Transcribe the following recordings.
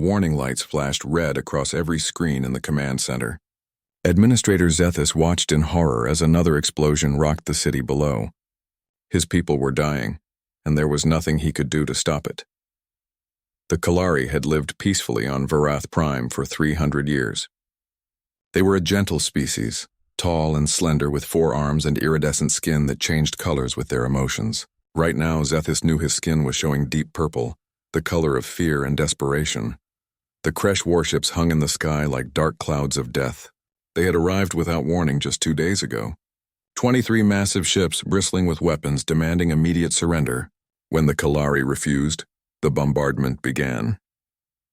warning lights flashed red across every screen in the command center. Administrator Zethus watched in horror as another explosion rocked the city below. His people were dying, and there was nothing he could do to stop it. The Kalari had lived peacefully on Varath Prime for 300 years. They were a gentle species, tall and slender with 4 arms and iridescent skin that changed colors with their emotions. Right now, Zethus knew his skin was showing deep purple, the color of fear and desperation. The Kresh warships hung in the sky like dark clouds of death. They had arrived without warning just 2 days ago. 23 massive ships bristling with weapons demanding immediate surrender. When the Kalari refused, the bombardment began.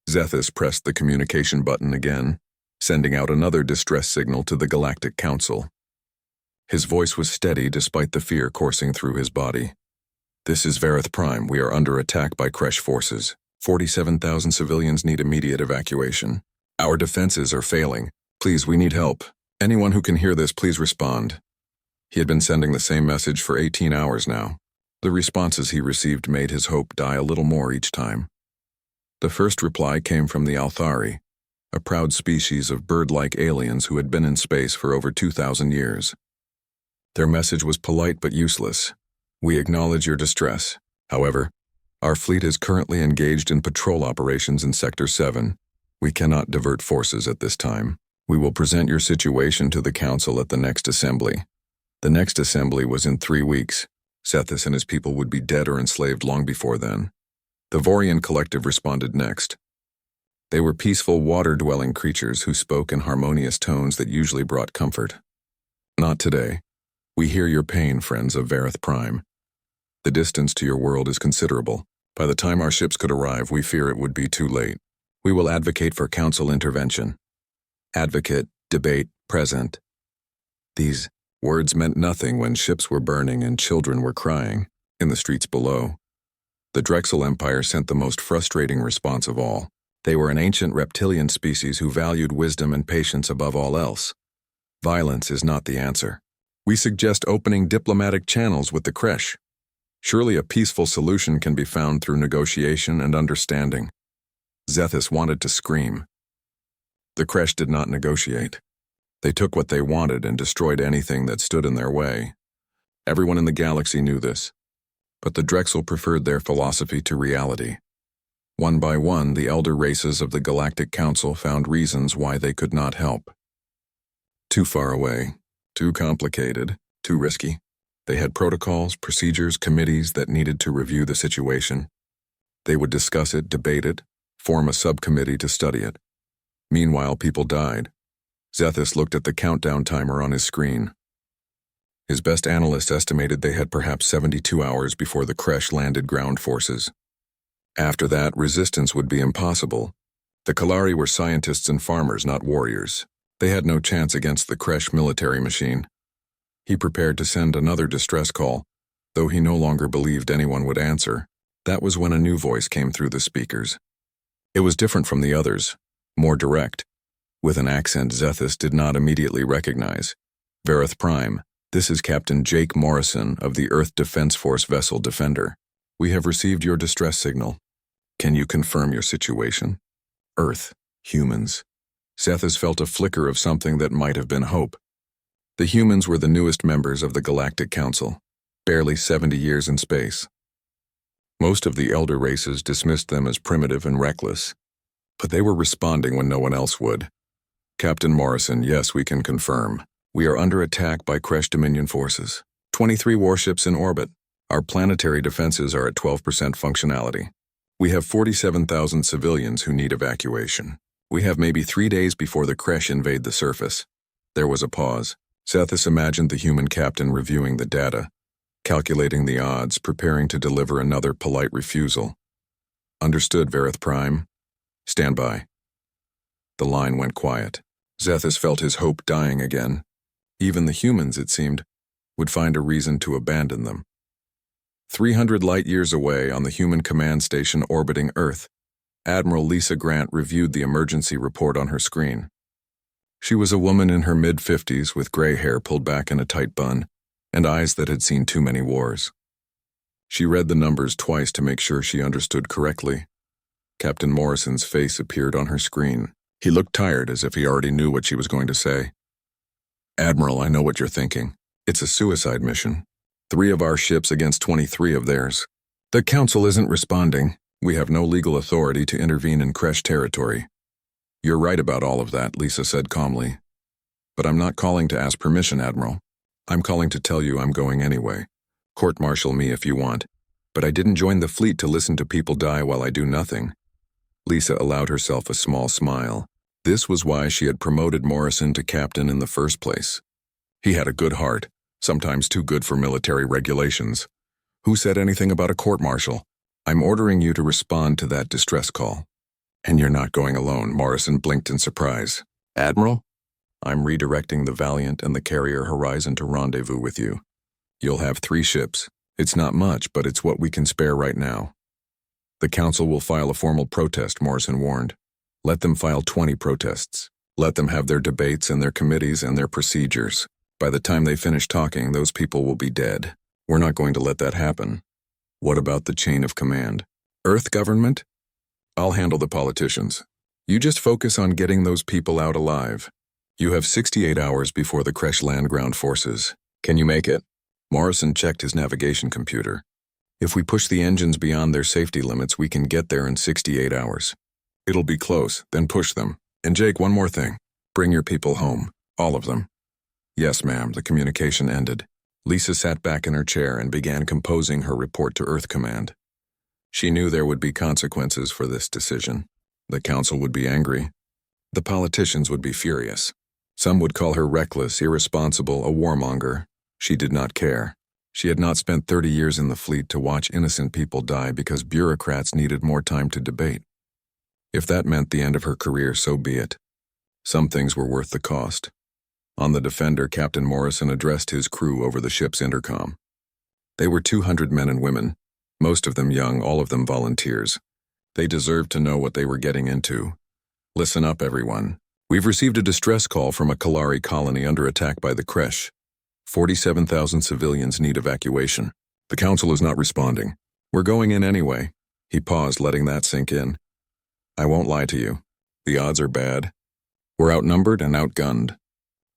Zethus pressed the communication button again, sending out another distress signal to the Galactic Council. His voice was steady despite the fear coursing through his body. "This is Varath Prime. We are under attack by Kresh forces. 47,000 civilians need immediate evacuation. Our defenses are failing. Please, we need help. Anyone who can hear this, please respond." He had been sending the same message for 18 hours now. The responses he received made his hope die a little more each time. The first reply came from the Althari, a proud species of bird-like aliens who had been in space for over 2,000 years. Their message was polite but useless. "We acknowledge your distress. However, our fleet is currently engaged in patrol operations in Sector 7. We cannot divert forces at this time. We will present your situation to the Council at the next assembly." The next assembly was in 3 weeks. Zethus and his people would be dead or enslaved long before then. The Vorian Collective responded next. They were peaceful, water-dwelling creatures who spoke in harmonious tones that usually brought comfort. "Not today. We hear your pain, friends of Varath Prime. The distance to your world is considerable. By the time our ships could arrive, we fear it would be too late. We will advocate for Council intervention." Advocate, debate, present. These words meant nothing when ships were burning and children were crying in the streets below. The Drexel Empire sent the most frustrating response of all. They were an ancient reptilian species who valued wisdom and patience above all else. "Violence is not the answer. We suggest opening diplomatic channels with the Kresh. Surely a peaceful solution can be found through negotiation and understanding." Zethus wanted to scream. The Kresh did not negotiate. They took what they wanted and destroyed anything that stood in their way. Everyone in the galaxy knew this, but the Drexel preferred their philosophy to reality. One by one, the elder races of the Galactic Council found reasons why they could not help. Too far away, too complicated, too risky. They had protocols, procedures, committees that needed to review the situation. They would discuss it, debate it, form a subcommittee to study it. Meanwhile, people died. Zethus looked at the countdown timer on his screen. His best analysts estimated they had perhaps 72 hours before the Kresh landed ground forces. After that, resistance would be impossible. The Kalari were scientists and farmers, not warriors. They had no chance against the Kresh military machine. He prepared to send another distress call, though he no longer believed anyone would answer. That was when a new voice came through the speakers. It was different from the others, more direct, with an accent Zethus did not immediately recognize. "Varath Prime, this is Captain Jake Morrison of the Earth Defense Force vessel Defender. We have received your distress signal. Can you confirm your situation?" Earth, humans. Zethus felt a flicker of something that might have been hope. The humans were the newest members of the Galactic Council, barely 70 years in space. Most of the elder races dismissed them as primitive and reckless, but they were responding when no one else would. "Captain Morrison, yes, we can confirm. We are under attack by Kresh Dominion forces. 23 warships in orbit. Our planetary defenses are at 12% functionality. We have 47,000 civilians who need evacuation. We have maybe 3 days before the Kresh invade the surface." There was a pause. Zethus imagined the human captain reviewing the data, calculating the odds, preparing to deliver another polite refusal. "Understood, Varath Prime. Stand by." The line went quiet. Zethus felt his hope dying again. Even the humans, it seemed, would find a reason to abandon them. 300 light-years away on the human command station orbiting Earth, Admiral Lisa Grant reviewed the emergency report on her screen. She was a woman in her mid-50s with gray hair pulled back in a tight bun and eyes that had seen too many wars. She read the numbers twice to make sure she understood correctly. Captain Morrison's face appeared on her screen. He looked tired, as if he already knew what she was going to say. Admiral, I know what you're thinking. It's a suicide mission. 3 of our ships against 23 of theirs. The Council isn't responding. We have no legal authority to intervene in Kresh territory. You're right about all of that, Lisa said calmly. But I'm not calling to ask permission, Admiral. I'm calling to tell you I'm going anyway. Court-martial me if you want. But I didn't join the fleet to listen to people die while I do nothing. Lisa allowed herself a small smile. This was why she had promoted Morrison to captain in the first place. He had a good heart, sometimes too good for military regulations. Who said anything about a court-martial? I'm ordering you to respond to that distress call. And you're not going alone, Morrison blinked in surprise. Admiral? I'm redirecting the Valiant and the carrier Horizon to rendezvous with you. You'll have 3 ships. It's not much, but it's what we can spare right now. The Council will file a formal protest, Morrison warned. Let them file 20 protests. Let them have their debates and their committees and their procedures. By the time they finish talking, those people will be dead. We're not going to let that happen. What about the chain of command? Earth government? I'll handle the politicians. You just focus on getting those people out alive. You have 68 hours before the Kresh land ground forces. Can you make it? Morrison checked his navigation computer. If we push the engines beyond their safety limits, we can get there in 68 hours. It'll be close, then push them. And Jake, one more thing. Bring your people home. All of them. Yes, ma'am, the communication ended. Lisa sat back in her chair and began composing her report to Earth Command. She knew there would be consequences for this decision. The Council would be angry. The politicians would be furious. Some would call her reckless, irresponsible, a warmonger. She did not care. She had not spent 30 years in the fleet to watch innocent people die because bureaucrats needed more time to debate. If that meant the end of her career, so be it. Some things were worth the cost. On the Defender, Captain Morrison addressed his crew over the ship's intercom. They were 200 men and women, most of them young, all of them volunteers. They deserved to know what they were getting into. Listen up, everyone. We've received a distress call from a Kalari colony under attack by the Kresh. 47,000 civilians need evacuation. The Council is not responding. We're going in anyway. He paused, letting that sink in. I won't lie to you. The odds are bad. We're outnumbered and outgunned.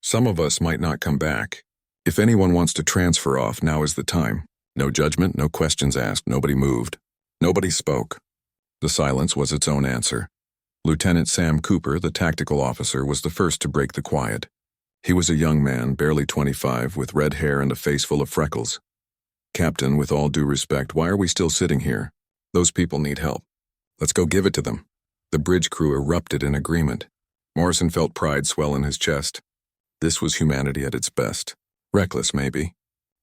Some of us might not come back. If anyone wants to transfer off, now is the time. No judgment, no questions asked, nobody moved. Nobody spoke. The silence was its own answer. Lieutenant Sam Cooper, the tactical officer, was the first to break the quiet. He was a young man, barely 25, with red hair and a face full of freckles. Captain, with all due respect, why are we still sitting here? Those people need help. Let's go give it to them. The bridge crew erupted in agreement. Morrison felt pride swell in his chest. This was humanity at its best. Reckless, maybe.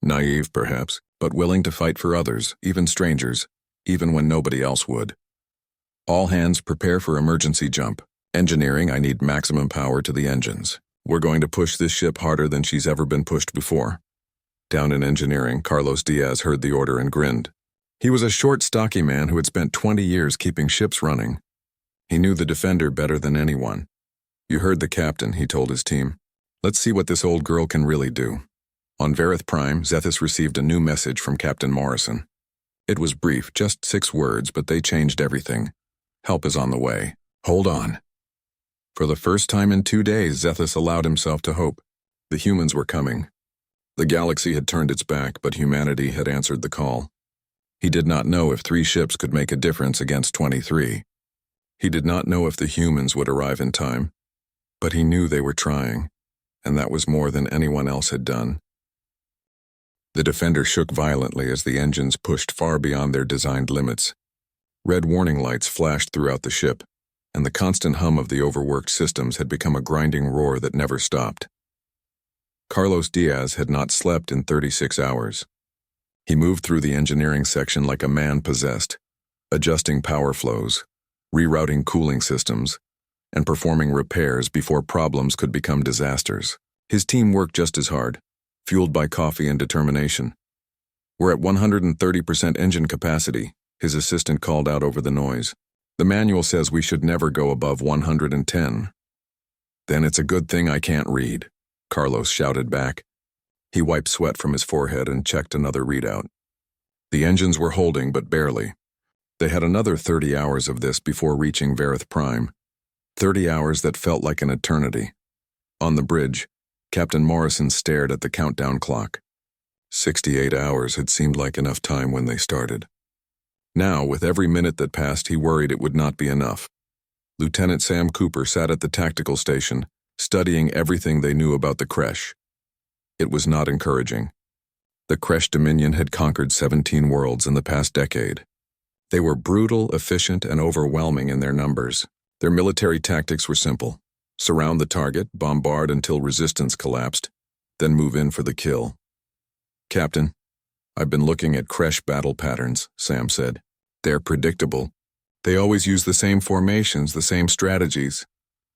Naive, perhaps, but willing to fight for others, even strangers, even when nobody else would. All hands prepare for emergency jump. Engineering, I need maximum power to the engines. We're going to push this ship harder than she's ever been pushed before. Down in engineering, Carlos Diaz heard the order and grinned. He was a short, stocky man who had spent 20 years keeping ships running. He knew the Defender better than anyone. You heard the captain, he told his team. Let's see what this old girl can really do. On Verith Prime, Zethus received a new message from Captain Morrison. It was brief, just 6 words, but they changed everything. Help is on the way. Hold on. For the first time in 2 days, Zethus allowed himself to hope. The humans were coming. The galaxy had turned its back, but humanity had answered the call. He did not know if 3 ships could make a difference against 23. He did not know if the humans would arrive in time, but he knew they were trying, and that was more than anyone else had done. The Defender shook violently as the engines pushed far beyond their designed limits. Red warning lights flashed throughout the ship, and the constant hum of the overworked systems had become a grinding roar that never stopped. Carlos Diaz had not slept in 36 hours. He moved through the engineering section like a man possessed, adjusting power flows, rerouting cooling systems, and performing repairs before problems could become disasters. His team worked just as hard, fueled by coffee and determination. We're at 130% engine capacity, his assistant called out over the noise. The manual says we should never go above 110. Then it's a good thing I can't read, Carlos shouted back. He wiped sweat from his forehead and checked another readout. The engines were holding, but barely. They had another 30 hours of this before reaching Verith Prime, 30 hours that felt like an eternity. On the bridge, Captain Morrison stared at the countdown clock. 68 hours had seemed like enough time when they started. Now, with every minute that passed, he worried it would not be enough. Lieutenant Sam Cooper sat at the tactical station, studying everything they knew about the Kresh. It was not encouraging. The Kresh Dominion had conquered 17 worlds in the past decade. They were brutal, efficient, and overwhelming in their numbers. Their military tactics were simple. Surround the target, bombard until resistance collapsed, then move in for the kill. "Captain, I've been looking at Kresh battle patterns," Sam said. "They're predictable. They always use the same formations, the same strategies."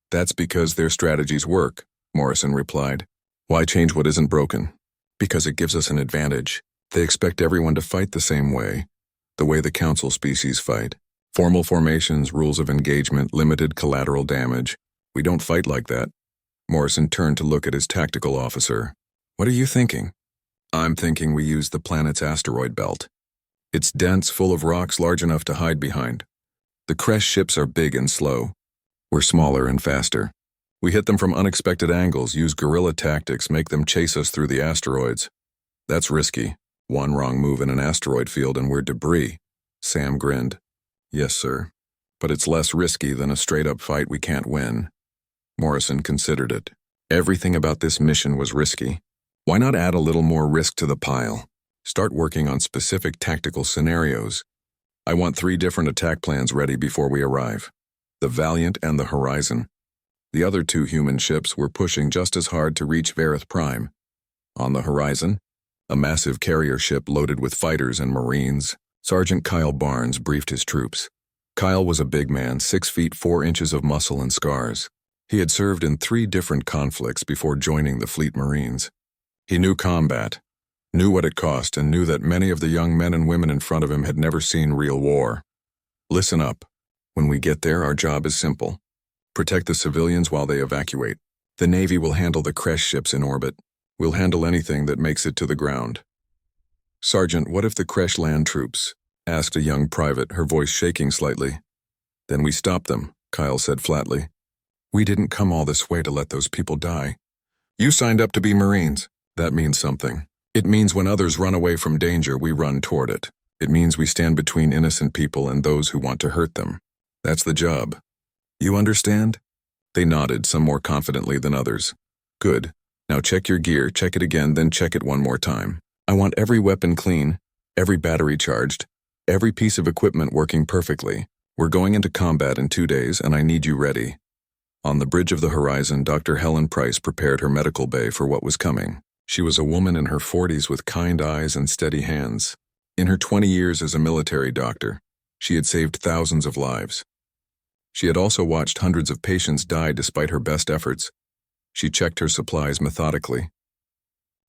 "That's because their strategies work," Morrison replied. "Why change what isn't broken?" "Because it gives us an advantage. They expect everyone to fight the same way, the way the Council species fight. Formal formations, rules of engagement, limited collateral damage. We don't fight like that." Morrison turned to look at his tactical officer. "What are you thinking?" "I'm thinking we use the planet's asteroid belt. It's dense, full of rocks large enough to hide behind. The Kresh ships are big and slow. We're smaller and faster. We hit them from unexpected angles, use guerrilla tactics, make them chase us through the asteroids. That's risky. One wrong move in an asteroid field and we're debris." Sam grinned. "Yes, sir. But it's less risky than a straight-up fight we can't win." Morrison considered it. Everything about this mission was risky. Why not add a little more risk to the pile? Start working on specific tactical scenarios. I want 3 different attack plans ready before we arrive. The Valiant and the Horizon. The other 2 human ships were pushing just as hard to reach Verith Prime. On the Horizon, a massive carrier ship loaded with fighters and Marines. Sergeant Kyle Barnes briefed his troops. Kyle was a big man, 6 feet 4 inches of muscle and scars. He had served in 3 different conflicts before joining the Fleet Marines. He knew combat, knew what it cost, and knew that many of the young men and women in front of him had never seen real war. "Listen up. When we get there, our job is simple. Protect the civilians while they evacuate. The Navy will handle the Kresh ships in orbit. We'll handle anything that makes it to the ground." "Sergeant, what if the Kresh land troops?" asked a young private, her voice shaking slightly. "Then we stop them," Kyle said flatly. "We didn't come all this way to let those people die. You signed up to be Marines. That means something. It means when others run away from danger, we run toward it. It means we stand between innocent people and those who want to hurt them. That's the job. You understand?" They nodded, some more confidently than others. "Good. Now check your gear, check it again, then check it one more time. I want every weapon clean, every battery charged, every piece of equipment working perfectly. We're going into combat in 2 days, and I need you ready." On the bridge of the Horizon, Dr. Helen Price prepared her medical bay for what was coming. She was a woman in her 40s with kind eyes and steady hands. In her 20 years as a military doctor, she had saved thousands of lives. She had also watched hundreds of patients die despite her best efforts. She checked her supplies methodically.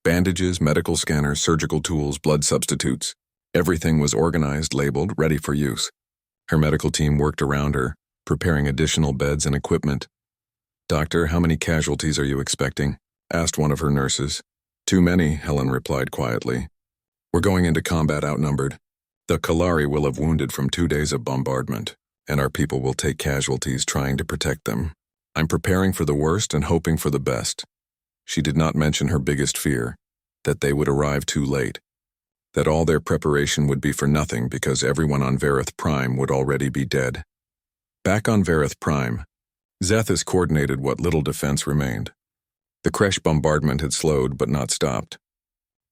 Bandages, medical scanners, surgical tools, blood substitutes. Everything was organized, labeled, ready for use. Her medical team worked around her, preparing additional beds and equipment. "Doctor, how many casualties are you expecting?" asked one of her nurses. "Too many," Helen replied quietly. "We're going into combat outnumbered. The Kalari will have wounded from 2 days of bombardment, and our people will take casualties trying to protect them. I'm preparing for the worst and hoping for the best." She did not mention her biggest fear, that they would arrive too late, that all their preparation would be for nothing because everyone on Verith Prime would already be dead. Back on Verith Prime, Zethus coordinated what little defense remained. The Kresh bombardment had slowed but not stopped.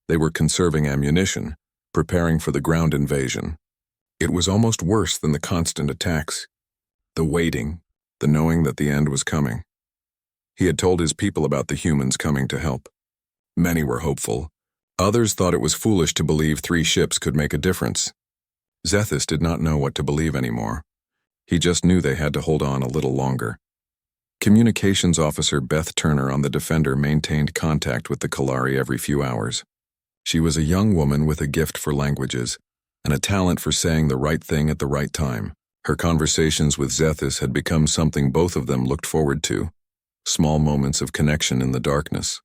They were conserving ammunition, preparing for the ground invasion. It was almost worse than the constant attacks. The waiting, the knowing that the end was coming. He had told his people about the humans coming to help. Many were hopeful. Others thought it was foolish to believe 3 ships could make a difference. Zethus did not know what to believe anymore. He just knew they had to hold on a little longer. Communications Officer Beth Turner on the Defender maintained contact with the Kalari every few hours. She was a young woman with a gift for languages and a talent for saying the right thing at the right time. Her conversations with Zethus had become something both of them looked forward to, small moments of connection in the darkness.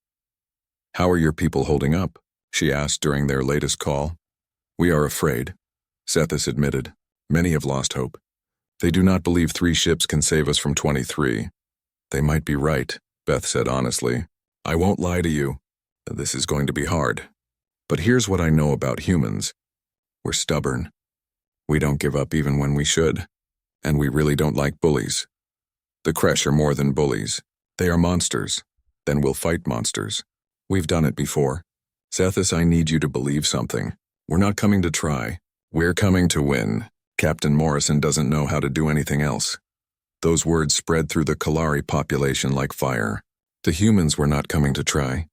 "How are your people holding up?" she asked during their latest call. "We are afraid," Zethus admitted. Many have lost hope. They do not believe 3 ships can save us from 23. They might be right, Beth said honestly. I won't lie to you. This is going to be hard. But here's what I know about humans. We're stubborn. We don't give up even when we should. And we really don't like bullies. The Kresh are more than bullies. They are monsters. Then we'll fight monsters. We've done it before. Zethus, I need you to believe something. We're not coming to try. We're coming to win. Captain Morrison doesn't know how to do anything else. Those words spread through the Kalari population like fire. The humans were not coming to try.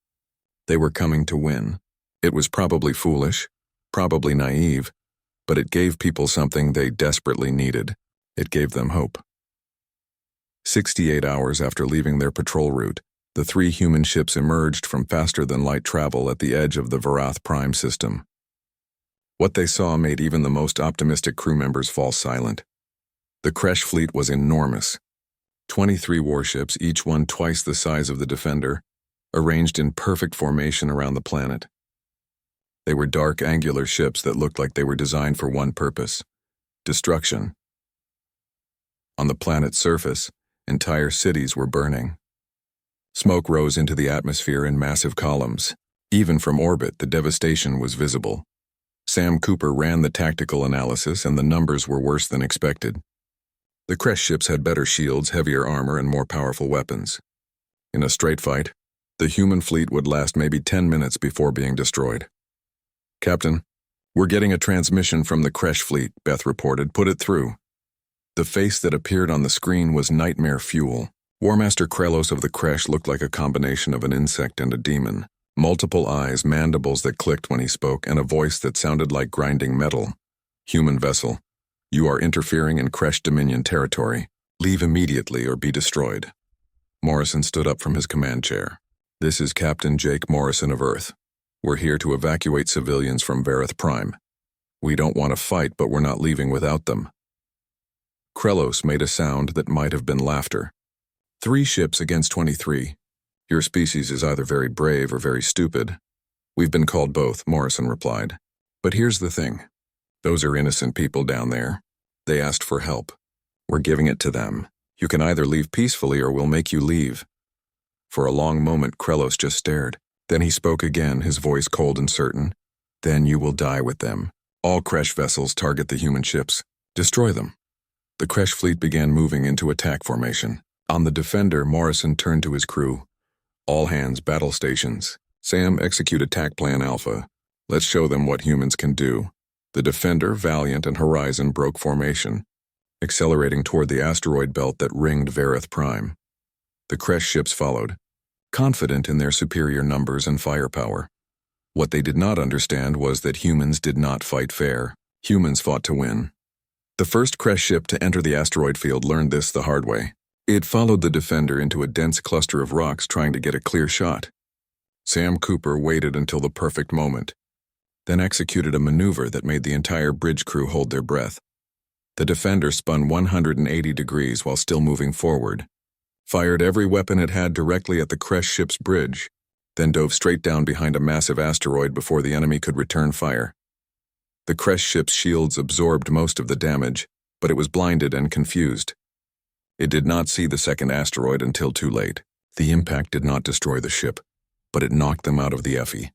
They were coming to win. It was probably foolish, probably naive, but it gave people something they desperately needed. It gave them hope. 68 hours after leaving their patrol route, the 3 human ships emerged from faster-than-light travel at the edge of the Varath Prime system. What they saw made even the most optimistic crew members fall silent. The Kresh fleet was enormous. 23 warships, each one twice the size of the Defender, arranged in perfect formation around the planet. They were dark, angular ships that looked like they were designed for one purpose: destruction. On the planet's surface, entire cities were burning. Smoke rose into the atmosphere in massive columns. Even from orbit, the devastation was visible. Sam Cooper ran the tactical analysis, and the numbers were worse than expected. The Kresh ships had better shields, heavier armor, and more powerful weapons. In a straight fight, the human fleet would last maybe 10 minutes before being destroyed. Captain, we're getting a transmission from the Kresh fleet, Beth reported. Put it through. The face that appeared on the screen was nightmare fuel. Warmaster Krelos of the Kresh looked like a combination of an insect and a demon. Multiple eyes, mandibles that clicked when he spoke, and a voice that sounded like grinding metal. Human vessel, you are interfering in Kresh Dominion territory. Leave immediately or be destroyed. Morrison stood up from his command chair. This is Captain Jake Morrison of Earth. We're here to evacuate civilians from Varath Prime. We don't want to fight, but we're not leaving without them. Krelos made a sound that might have been laughter. 3 ships against 23. Your species is either very brave or very stupid. We've been called both, Morrison replied. But here's the thing. Those are innocent people down there. They asked for help. We're giving it to them. You can either leave peacefully or we'll make you leave. For a long moment, Krelos just stared. Then he spoke again, his voice cold and certain. Then you will die with them. All Kresh vessels target the human ships. Destroy them. The Kresh fleet began moving into attack formation. On the Defender, Morrison turned to his crew. All hands, battle stations. Sam, execute attack plan Alpha. Let's show them what humans can do. The Defender, Valiant, and Horizon broke formation, accelerating toward the asteroid belt that ringed Varath Prime. The Kresh ships followed, confident in their superior numbers and firepower. What they did not understand was that humans did not fight fair. Humans fought to win. The first Kresh ship to enter the asteroid field learned this the hard way. It followed the Defender into a dense cluster of rocks trying to get a clear shot. Sam Cooper waited until the perfect moment, then executed a maneuver that made the entire bridge crew hold their breath. The Defender spun 180 degrees while still moving forward, fired every weapon it had directly at the Kresh ship's bridge, then dove straight down behind a massive asteroid before the enemy could return fire. The Kresh ship's shields absorbed most of the damage, but it was blinded and confused. It did not see the second asteroid until too late. The impact did not destroy the ship, but it knocked them out of the FE.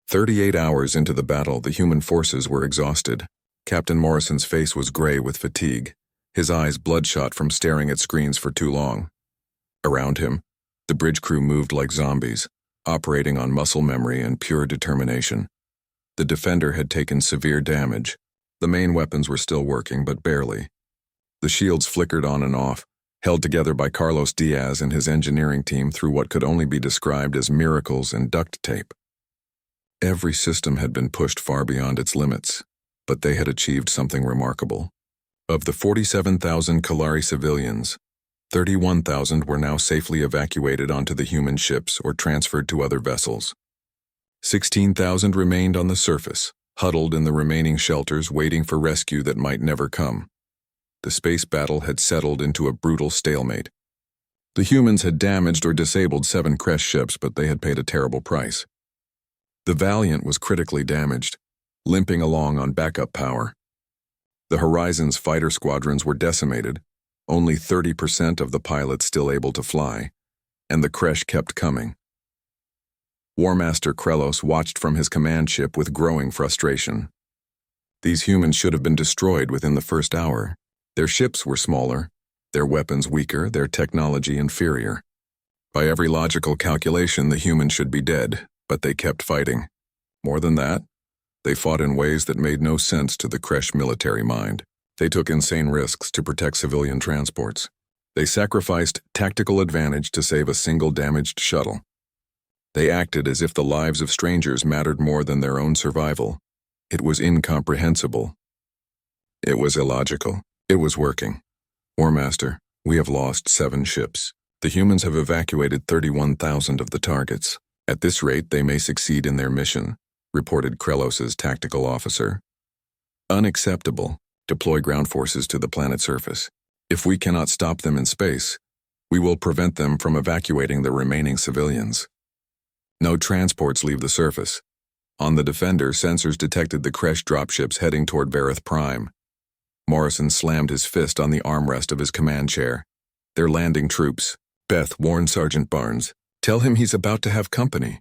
38 hours into the battle, the human forces were exhausted. Captain Morrison's face was gray with fatigue, his eyes bloodshot from staring at screens for too long. Around him, the bridge crew moved like zombies, operating on muscle memory and pure determination. The Defender had taken severe damage. The main weapons were still working, but barely. The shields flickered on and off, held together by Carlos Diaz and his engineering team through what could only be described as miracles and duct tape. Every system had been pushed far beyond its limits, but they had achieved something remarkable. Of the 47,000 Kalari civilians, 31,000 were now safely evacuated onto the human ships or transferred to other vessels. 16,000 remained on the surface, huddled in the remaining shelters waiting for rescue that might never come. The space battle had settled into a brutal stalemate. The humans had damaged or disabled 7 Kresh ships, but they had paid a terrible price. The Valiant was critically damaged, limping along on backup power. The Horizon's fighter squadrons were decimated, only 30% of the pilots still able to fly, and the crash kept coming. War Master Krelos watched from his command ship with growing frustration. These humans should have been destroyed within the first hour. Their ships were smaller, their weapons weaker, their technology inferior. By every logical calculation, the humans should be dead, but they kept fighting. More than that, they fought in ways that made no sense to the Kresh military mind. They took insane risks to protect civilian transports. They sacrificed tactical advantage to save a single damaged shuttle. They acted as if the lives of strangers mattered more than their own survival. It was incomprehensible. It was illogical. It was working. War Master, we have lost 7 ships. The humans have evacuated 31,000 of the targets. At this rate, they may succeed in their mission, reported Krelos's tactical officer. Unacceptable. Deploy ground forces to the planet's surface. If we cannot stop them in space, we will prevent them from evacuating the remaining civilians. No transports leave the surface. On the Defender, sensors detected the Kresh dropships heading toward Vareth Prime. Morrison slammed his fist on the armrest of his command chair. They're landing troops. Beth warned Sergeant Barnes. Tell him he's about to have company.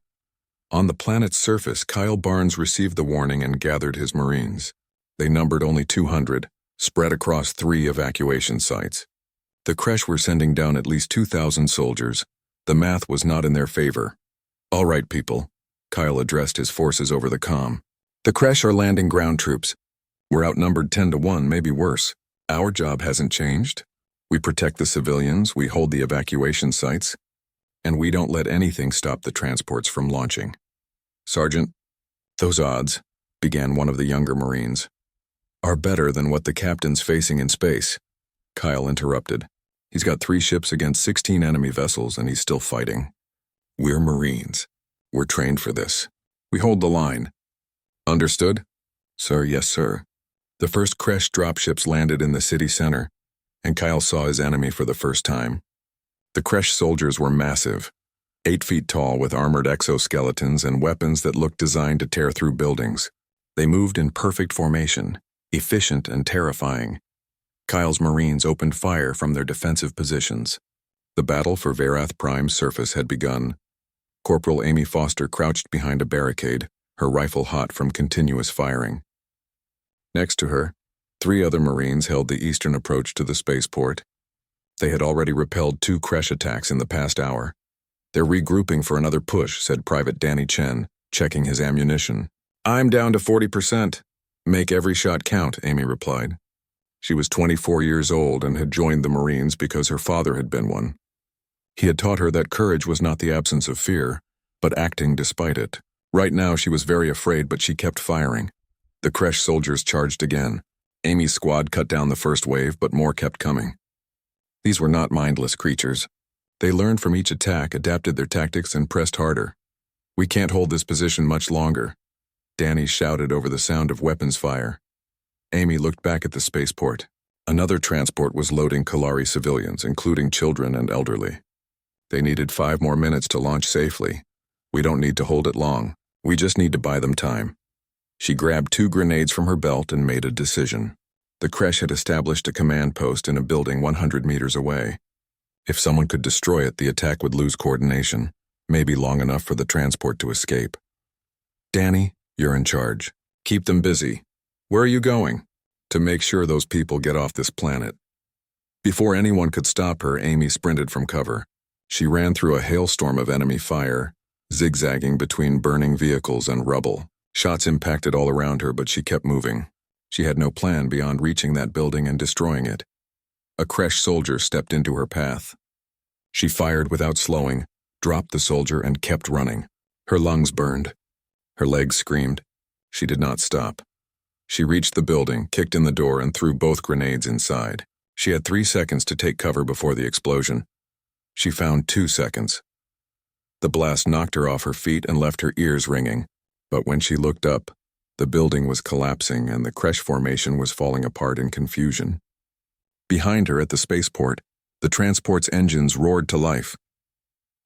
On the planet's surface, Kyle Barnes received the warning and gathered his Marines. They numbered only 200, spread across 3 evacuation sites. The Kresh were sending down at least 2,000 soldiers. The math was not in their favor. All right, people. Kyle addressed his forces over the comm. The Kresh are landing ground troops. We're outnumbered 10 to 1, maybe worse. Our job hasn't changed. We protect the civilians, we hold the evacuation sites, and we don't let anything stop the transports from launching. Sergeant, those odds, began one of the younger Marines, are better than what the captain's facing in space. Kyle interrupted. He's got 3 ships against 16 enemy vessels and he's still fighting. We're Marines. We're trained for this. We hold the line. Understood? Sir, yes, sir. The first Kresh dropships landed in the city center, and Kyle saw his enemy for the first time. The Kresh soldiers were massive, 8 feet tall with armored exoskeletons and weapons that looked designed to tear through buildings. They moved in perfect formation, efficient and terrifying. Kyle's Marines opened fire from their defensive positions. The battle for Vareth Prime's surface had begun. Corporal Amy Foster crouched behind a barricade, her rifle hot from continuous firing. Next to her, 3 other Marines held the eastern approach to the spaceport. They had already repelled 2 Kresh attacks in the past hour. They're regrouping for another push, said Private Danny Chen, checking his ammunition. I'm down to 40%. Make every shot count, Amy replied. She was 24 years old and had joined the Marines because her father had been one. He had taught her that courage was not the absence of fear, but acting despite it. Right now she was very afraid, but she kept firing. The Kresh soldiers charged again. Amy's squad cut down the first wave, but more kept coming. These were not mindless creatures. They learned from each attack, adapted their tactics, and pressed harder. We can't hold this position much longer, Danny shouted over the sound of weapons fire. Amy looked back at the spaceport. Another transport was loading Kalari civilians, including children and elderly. They needed 5 more minutes to launch safely. We don't need to hold it long. We just need to buy them time. She grabbed 2 grenades from her belt and made a decision. The Kresh had established a command post in a building 100 meters away. If someone could destroy it, the attack would lose coordination, maybe long enough for the transport to escape. Danny, you're in charge. Keep them busy. Where are you going? To make sure those people get off this planet. Before anyone could stop her, Amy sprinted from cover. She ran through a hailstorm of enemy fire, zigzagging between burning vehicles and rubble. Shots impacted all around her, but she kept moving. She had no plan beyond reaching that building and destroying it. A Kresh soldier stepped into her path. She fired without slowing, dropped the soldier, and kept running. Her lungs burned. Her legs screamed. She did not stop. She reached the building, kicked in the door, and threw both grenades inside. She had 3 seconds to take cover before the explosion. She found 2 seconds. The blast knocked her off her feet and left her ears ringing. But when she looked up, the building was collapsing and the Kresh formation was falling apart in confusion. Behind her at the spaceport, the transport's engines roared to life.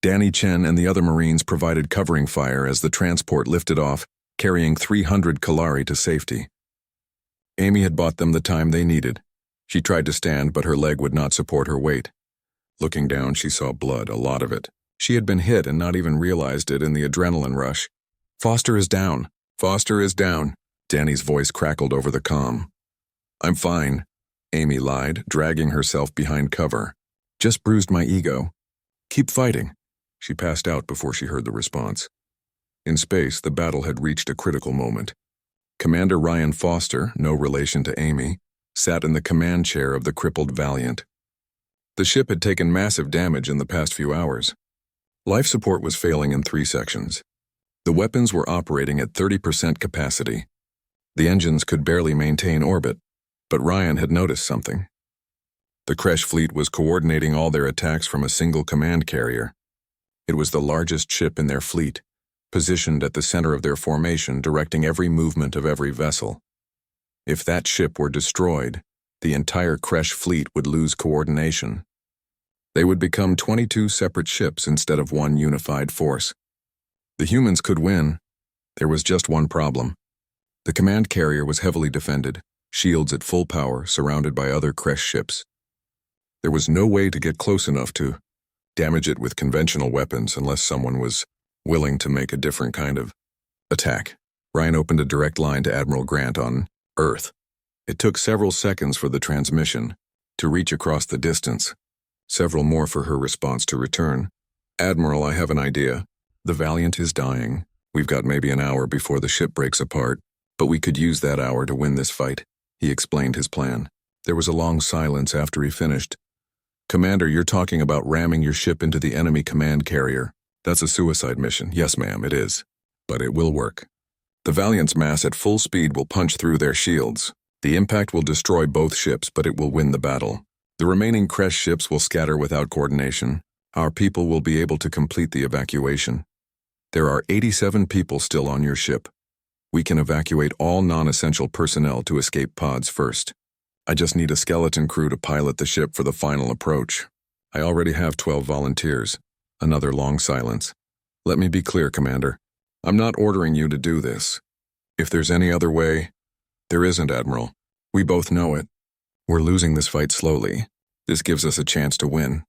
Danny Chen and the other Marines provided covering fire as the transport lifted off, carrying 300 Kalari to safety. Amy had bought them the time they needed. She tried to stand, but her leg would not support her weight. Looking down, she saw blood, a lot of it. She had been hit and not even realized it in the adrenaline rush. "Foster is down. Foster is down." Danny's voice crackled over the comm. "I'm fine," Amy lied, dragging herself behind cover. "Just bruised my ego." "Keep fighting." She passed out before she heard the response. In space, the battle had reached a critical moment. Commander Ryan Foster, no relation to Amy, sat in the command chair of the crippled Valiant. The ship had taken massive damage in the past few hours. Life support was failing in 3 sections. The weapons were operating at 30% capacity. The engines could barely maintain orbit, but Ryan had noticed something. The Kresh fleet was coordinating all their attacks from a single command carrier. It was the largest ship in their fleet, positioned at the center of their formation, directing every movement of every vessel. If that ship were destroyed, the entire Kresh fleet would lose coordination. They would become 22 separate ships instead of one unified force. The humans could win. There was just one problem. The command carrier was heavily defended, shields at full power, surrounded by other Kresh ships. There was no way to get close enough to damage it with conventional weapons unless someone was willing to make a different kind of attack. Ryan opened a direct line to Admiral Grant on Earth. It took several seconds for the transmission to reach across the distance, several more for her response to return. "Admiral, I have an idea. The Valiant is dying. We've got maybe an hour before the ship breaks apart, but we could use that hour to win this fight." He explained his plan. There was a long silence after he finished. "Commander, you're talking about ramming your ship into the enemy command carrier. That's a suicide mission." "Yes, ma'am, it is. But it will work. The Valiant's mass at full speed will punch through their shields. The impact will destroy both ships, but it will win the battle. The remaining Kresh ships will scatter without coordination. Our people will be able to complete the evacuation. There are 87 people still on your ship. We can evacuate all non-essential personnel to escape pods first. I just need a skeleton crew to pilot the ship for the final approach. I already have 12 volunteers." Another long silence. "Let me be clear, Commander. I'm not ordering you to do this. If there's any other way..." "There isn't, Admiral. We both know it. We're losing this fight slowly. This gives us a chance to win.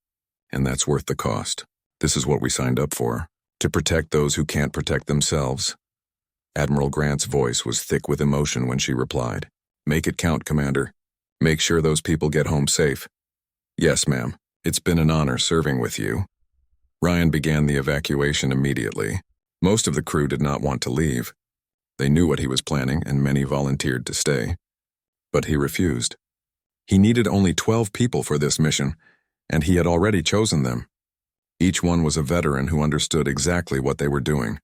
And that's worth the cost. This is what we signed up for. To protect those who can't protect themselves." Admiral Grant's voice was thick with emotion when she replied. "Make it count, Commander. Make sure those people get home safe." "Yes, ma'am. It's been an honor serving with you." Ryan began the evacuation immediately. Most of the crew did not want to leave. They knew what he was planning, and many volunteered to stay. But he refused. He needed only 12 people for this mission, and he had already chosen them. Each one was a veteran who understood exactly what they were doing.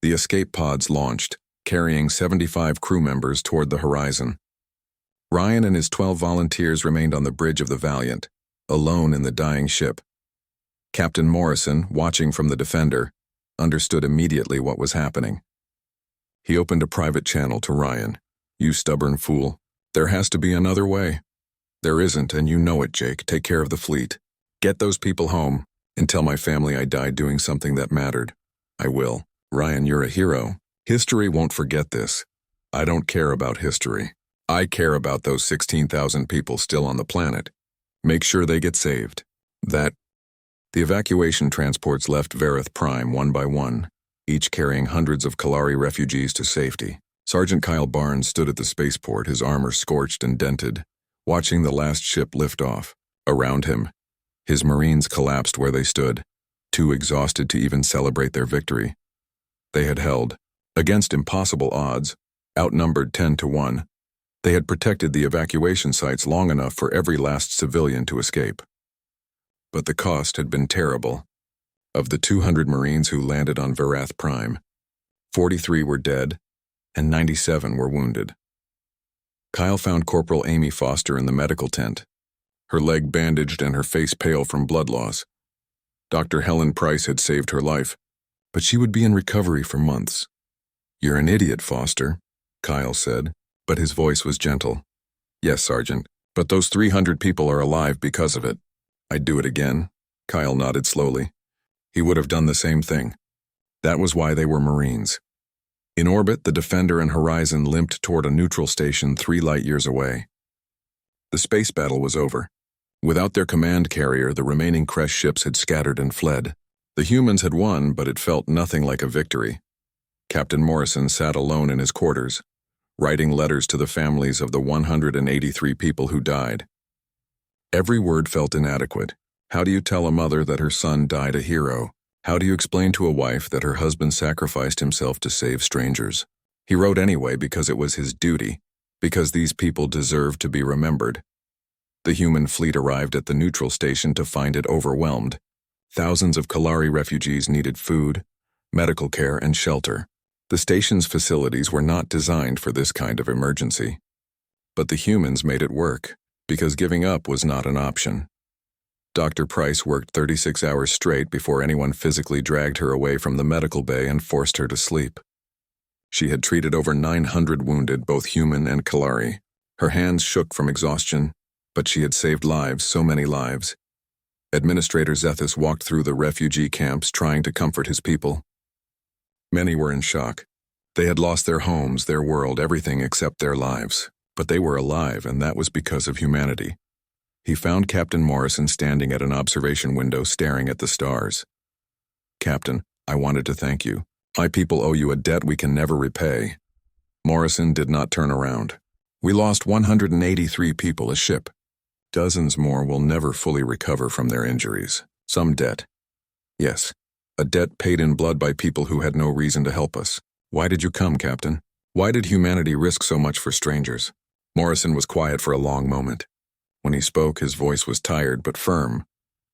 The escape pods launched, carrying 75 crew members toward the horizon. Ryan and his 12 volunteers remained on the bridge of the Valiant, alone in the dying ship. Captain Morrison, watching from the Defender, understood immediately what was happening. He opened a private channel to Ryan. "You stubborn fool. There has to be another way." "There isn't, and you know it, Jake. Take care of the fleet. Get those people home, and tell my family I died doing something that mattered." "I will." "Ryan, you're a hero. History won't forget this. I don't care about history. I care about those 16,000 people still on the planet. Make sure they get saved." The evacuation transports left Verith Prime one by one, each carrying hundreds of Kalari refugees to safety. Sergeant Kyle Barnes stood at the spaceport, his armor scorched and dented, watching the last ship lift off. Around him, his Marines collapsed where they stood, too exhausted to even celebrate their victory. They had held, against impossible odds, outnumbered 10-1. They had protected the evacuation sites long enough for every last civilian to escape. But the cost had been terrible. Of the 200 Marines who landed on Verith Prime, 43 were dead, and 97 were wounded. Kyle found Corporal Amy Foster in the medical tent, her leg bandaged and her face pale from blood loss. Dr. Helen Price had saved her life, but she would be in recovery for months. "You're an idiot, Foster," Kyle said, but his voice was gentle. "Yes, Sergeant, but those 300 people are alive because of it." "I'd do it again." Kyle nodded slowly. He would have done the same thing. That was why they were Marines. In orbit, the Defender and Horizon limped toward a neutral station 3 light-years away. The space battle was over. Without their command carrier, the remaining Kresh ships had scattered and fled. The humans had won, but it felt nothing like a victory. Captain Morrison sat alone in his quarters, writing letters to the families of the 183 people who died. Every word felt inadequate. How do you tell a mother that her son died a hero? How do you explain to a wife that her husband sacrificed himself to save strangers? He wrote anyway because it was his duty, because these people deserved to be remembered. The human fleet arrived at the neutral station to find it overwhelmed. Thousands of Kalari refugees needed food, medical care, and shelter. The station's facilities were not designed for this kind of emergency. But the humans made it work, because giving up was not an option. Dr. Price worked 36 hours straight before anyone physically dragged her away from the medical bay and forced her to sleep. She had treated over 900 wounded, both human and Kalari. Her hands shook from exhaustion, but she had saved lives, so many lives. Administrator Zethus walked through the refugee camps trying to comfort his people. Many were in shock. They had lost their homes, their world, everything except their lives. But they were alive, and that was because of humanity. He found Captain Morrison standing at an observation window staring at the stars. "Captain, I wanted to thank you. My people owe you a debt we can never repay." Morrison did not turn around. "We lost 183 people, a ship. Dozens more will never fully recover from their injuries. Some debt. Yes, a debt paid in blood by people who had no reason to help us. Why did you come, Captain? Why did humanity risk so much for strangers?" Morrison was quiet for a long moment. When he spoke, his voice was tired but firm.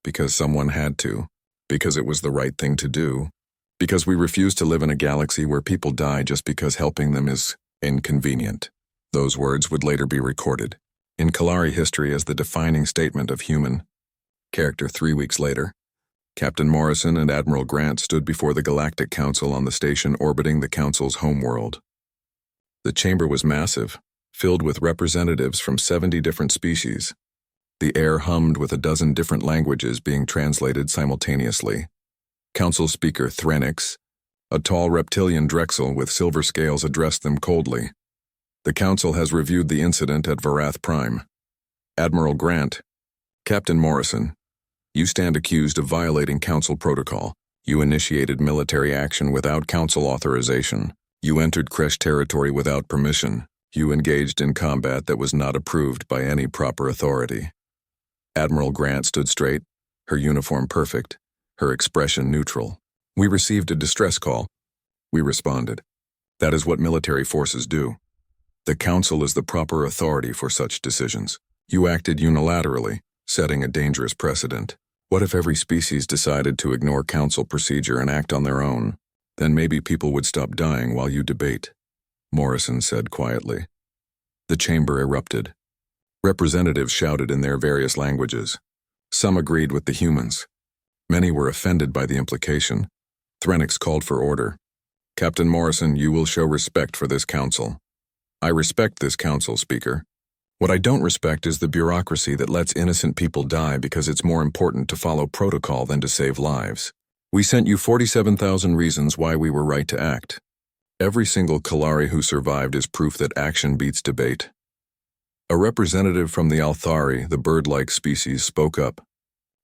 "Because someone had to. Because it was the right thing to do. Because we refuse to live in a galaxy where people die just because helping them is inconvenient." Those words would later be recorded in Kalari history as the defining statement of human character. 3 weeks later, Captain Morrison and Admiral Grant stood before the Galactic Council on the station orbiting the Council's homeworld. The chamber was massive, filled with representatives from 70 different species. The air hummed with a dozen different languages being translated simultaneously. Council Speaker Threnix, a tall reptilian Drexel with silver scales, addressed them coldly. "The Council has reviewed the incident at Varath Prime. Admiral Grant, Captain Morrison, you stand accused of violating Council protocol. You initiated military action without Council authorization. You entered Kresh territory without permission. You engaged in combat that was not approved by any proper authority." Admiral Grant stood straight, her uniform perfect, her expression neutral. "We received a distress call. We responded. That is what military forces do. The Council is the proper authority for such decisions. You acted unilaterally, setting a dangerous precedent. What if every species decided to ignore Council procedure and act on their own? Then maybe people would stop dying while you debate," Morrison said quietly. The chamber erupted. Representatives shouted in their various languages. Some agreed with the humans. Many were offended by the implication. Threnix called for order. "Captain Morrison, you will show respect for this council." "I respect this council, Speaker. What I don't respect is the bureaucracy that lets innocent people die because it's more important to follow protocol than to save lives. We sent you 47,000 reasons why we were right to act. Every single Kalari who survived is proof that action beats debate." A representative from the Althari, the bird-like species, spoke up.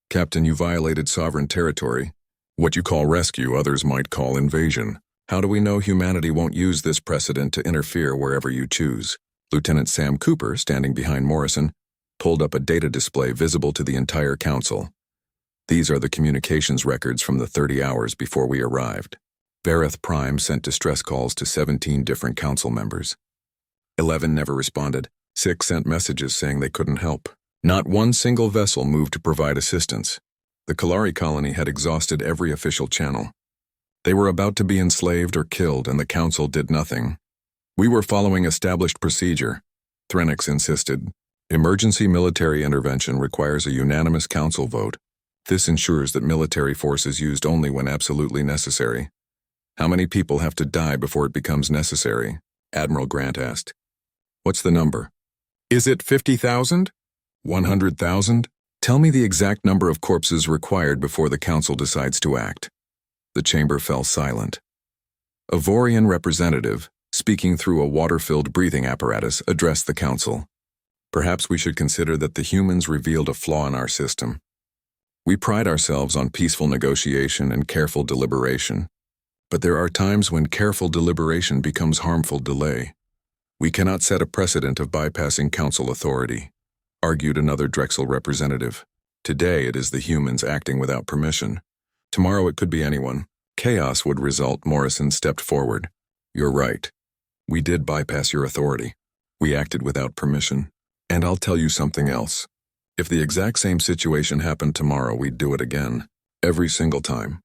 "Captain, you violated sovereign territory. What you call rescue, others might call invasion. How do we know humanity won't use this precedent to interfere wherever you choose?" Lieutenant Sam Cooper, standing behind Morrison, pulled up a data display visible to the entire council. "These are the communications records from the 30 hours before we arrived. Varath Prime sent distress calls to 17 different council members. 11 never responded. 6 sent messages saying they couldn't help. Not one single vessel moved to provide assistance. The Kalari colony had exhausted every official channel. They were about to be enslaved or killed, and the council did nothing. We were following established procedure," Threnix insisted. "Emergency military intervention requires a unanimous council vote. This ensures that military force is used only when absolutely necessary." "How many people have to die before it becomes necessary?" Admiral Grant asked. "What's the number? Is it 50,000? 100,000? Tell me the exact number of corpses required before the council decides to act." The chamber fell silent. A Vorian representative, speaking through a water-filled breathing apparatus, addressed the council. Perhaps we should consider that the humans revealed a flaw in our system. We pride ourselves on peaceful negotiation and careful deliberation. But there are times when careful deliberation becomes harmful delay. We cannot set a precedent of bypassing council authority, argued another Drexel representative. Today it is the humans acting without permission. Tomorrow it could be anyone. Chaos would result. Morrison stepped forward. You're right. We did bypass your authority. We acted without permission. And I'll tell you something else. If the exact same situation happened tomorrow, we'd do it again. Every single time.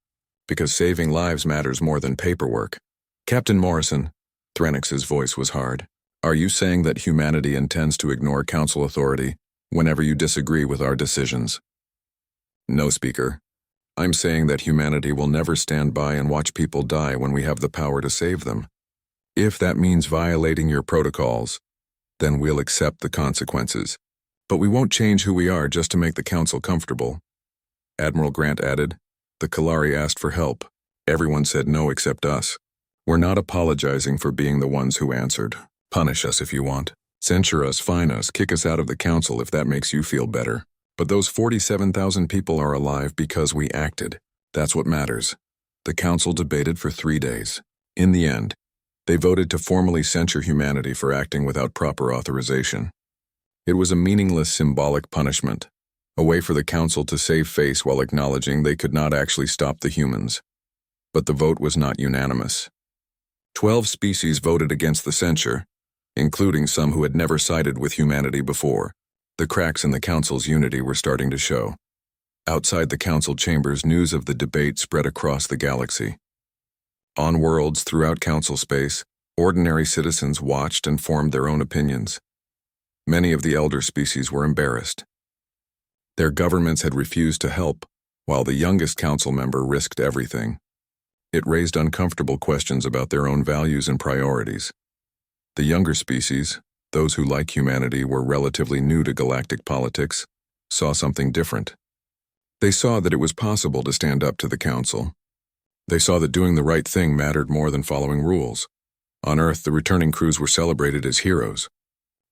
Because saving lives matters more than paperwork. Captain Morrison, Threnix's voice was hard. Are you saying that humanity intends to ignore council authority whenever you disagree with our decisions? No, Speaker. I'm saying that humanity will never stand by and watch people die when we have the power to save them. If that means violating your protocols, then we'll accept the consequences. But we won't change who we are just to make the council comfortable. Admiral Grant added. The Kalari asked for help. Everyone said no except us. We're not apologizing for being the ones who answered. Punish us if you want. Censure us, fine us, kick us out of the council if that makes you feel better. But those 47,000 people are alive because we acted. That's what matters. The council debated for 3 days. In the end, they voted to formally censure humanity for acting without proper authorization. It was a meaningless symbolic punishment, a way for the council to save face while acknowledging they could not actually stop the humans. But the vote was not unanimous. 12 species voted against the censure, including some who had never sided with humanity before. The cracks in the council's unity were starting to show. Outside the council chambers, news of the debate spread across the galaxy. On worlds throughout council space, ordinary citizens watched and formed their own opinions. Many of the elder species were embarrassed. Their governments had refused to help, while the youngest council member risked everything. It raised uncomfortable questions about their own values and priorities. The younger species, those who, like humanity, were relatively new to galactic politics, saw something different. They saw that it was possible to stand up to the council. They saw that doing the right thing mattered more than following rules. On Earth, the returning crews were celebrated as heroes.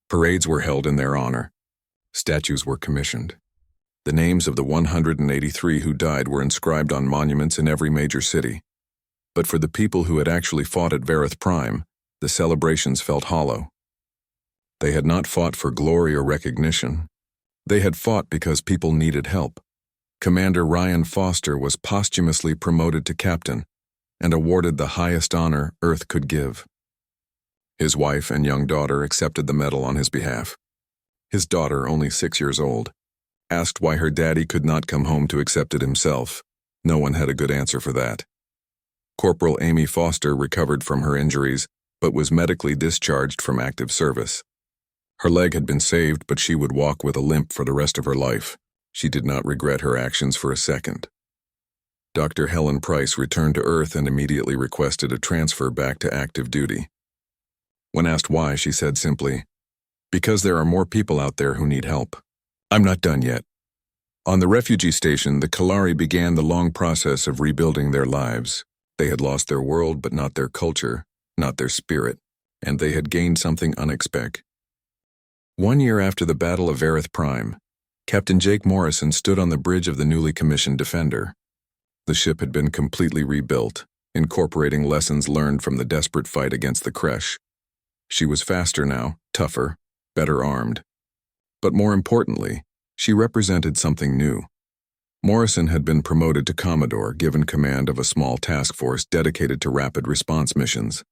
Parades were held in their honor. Statues were commissioned. The names of the 183 who died were inscribed on monuments in every major city. But for the people who had actually fought at Vareth Prime, the celebrations felt hollow. They had not fought for glory or recognition. They had fought because people needed help. Commander Ryan Foster was posthumously promoted to captain and awarded the highest honor Earth could give. His wife and young daughter accepted the medal on his behalf. His daughter, only 6 years old, asked why her daddy could not come home to accept it himself. No one had a good answer for that. Corporal Amy Foster recovered from her injuries, but was medically discharged from active service. Her leg had been saved, but she would walk with a limp for the rest of her life. She did not regret her actions for a second. Dr. Helen Price returned to Earth and immediately requested a transfer back to active duty. When asked why, she said simply, "Because there are more people out there who need help." I'm not done yet. On the refugee station, the Kalari began the long process of rebuilding their lives. They had lost their world, but not their culture, not their spirit, and they had gained something unexpected. 1 year after the Battle of Vareth Prime, Captain Jake Morrison stood on the bridge of the newly commissioned Defender. The ship had been completely rebuilt, incorporating lessons learned from the desperate fight against the Kresh. She was faster now, tougher, better armed. But more importantly, she represented something new. Morrison had been promoted to Commodore, given command of a small task force dedicated to rapid response missions.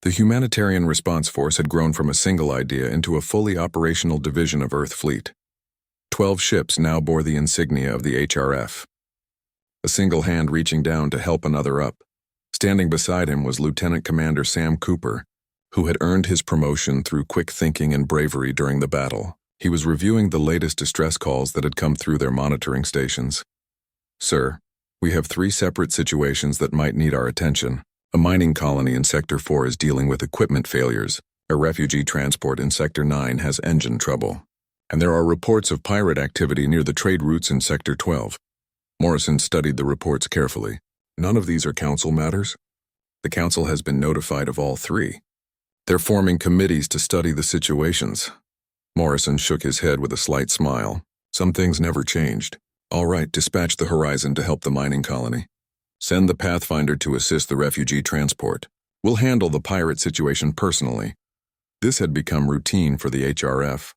The Humanitarian Response Force had grown from a single idea into a fully operational division of Earth Fleet. 12 ships now bore the insignia of the HRF. A single hand reaching down to help another up. Standing beside him was Lieutenant Commander Sam Cooper, who had earned his promotion through quick thinking and bravery during the battle. He was reviewing the latest distress calls that had come through their monitoring stations. "Sir, we have 3 separate situations that might need our attention. A mining colony in Sector 4 is dealing with equipment failures. A refugee transport in Sector 9 has engine trouble. And there are reports of pirate activity near the trade routes in Sector 12. Morrison studied the reports carefully. None of these are council matters? The council has been notified of all three. They're forming committees to study the situations. Morrison shook his head with a slight smile. Some things never changed. All right, dispatch the Horizon to help the mining colony. Send the Pathfinder to assist the refugee transport. We'll handle the pirate situation personally. This had become routine for the HRF.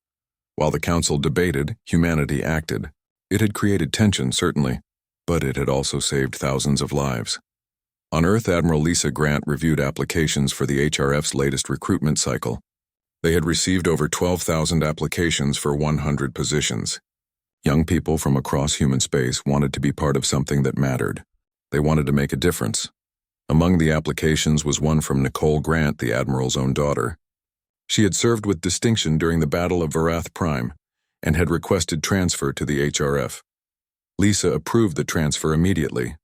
While the council debated, humanity acted. It had created tension, certainly, but it had also saved thousands of lives. On Earth, Admiral Lisa Grant reviewed applications for the HRF's latest recruitment cycle. They had received over 12,000 applications for 100 positions. Young people from across human space wanted to be part of something that mattered. They wanted to make a difference. Among the applications was one from Nicole Grant, the Admiral's own daughter. She had served with distinction during the Battle of Varath Prime and had requested transfer to the HRF. Lisa approved the transfer immediately.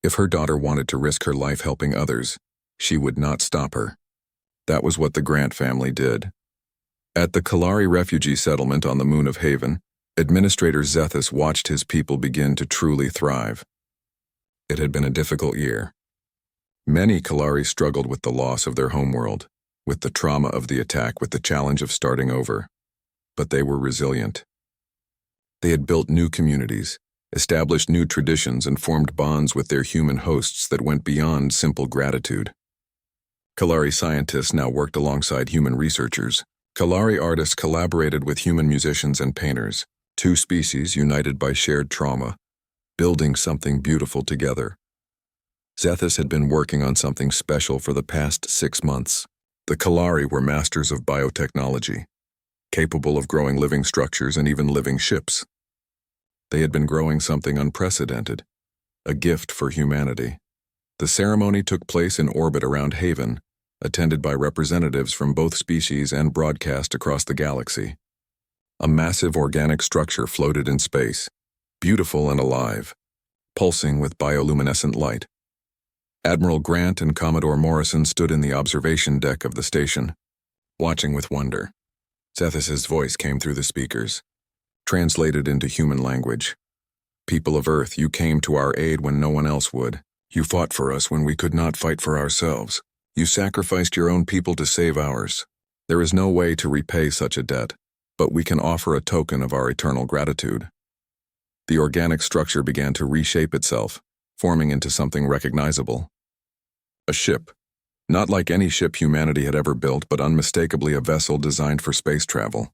If her daughter wanted to risk her life helping others, she would not stop her. That was what the Grant family did. At the Kalari refugee settlement on the moon of Haven, Administrator Zethus watched his people begin to truly thrive. It had been a difficult year. Many Kalari struggled with the loss of their homeworld, with the trauma of the attack, with the challenge of starting over. But they were resilient. They had built new communities, established new traditions, and formed bonds with their human hosts that went beyond simple gratitude. Kalari scientists now worked alongside human researchers. Kalari artists collaborated with human musicians and painters, two species united by shared trauma, building something beautiful together. Zethus had been working on something special for the past 6 months. The Kalari were masters of biotechnology, capable of growing living structures and even living ships. They had been growing something unprecedented, a gift for humanity. The ceremony took place in orbit around Haven, attended by representatives from both species and broadcast across the galaxy. A massive organic structure floated in space, beautiful and alive, pulsing with bioluminescent light. Admiral Grant and Commodore Morrison stood in the observation deck of the station, watching with wonder. Zethus's voice came through the speakers, translated into human language. People of Earth, you came to our aid when no one else would. You fought for us when we could not fight for ourselves. You sacrificed your own people to save ours. There is no way to repay such a debt, but we can offer a token of our eternal gratitude. The organic structure began to reshape itself, forming into something recognizable. A ship. Not like any ship humanity had ever built, but unmistakably a vessel designed for space travel.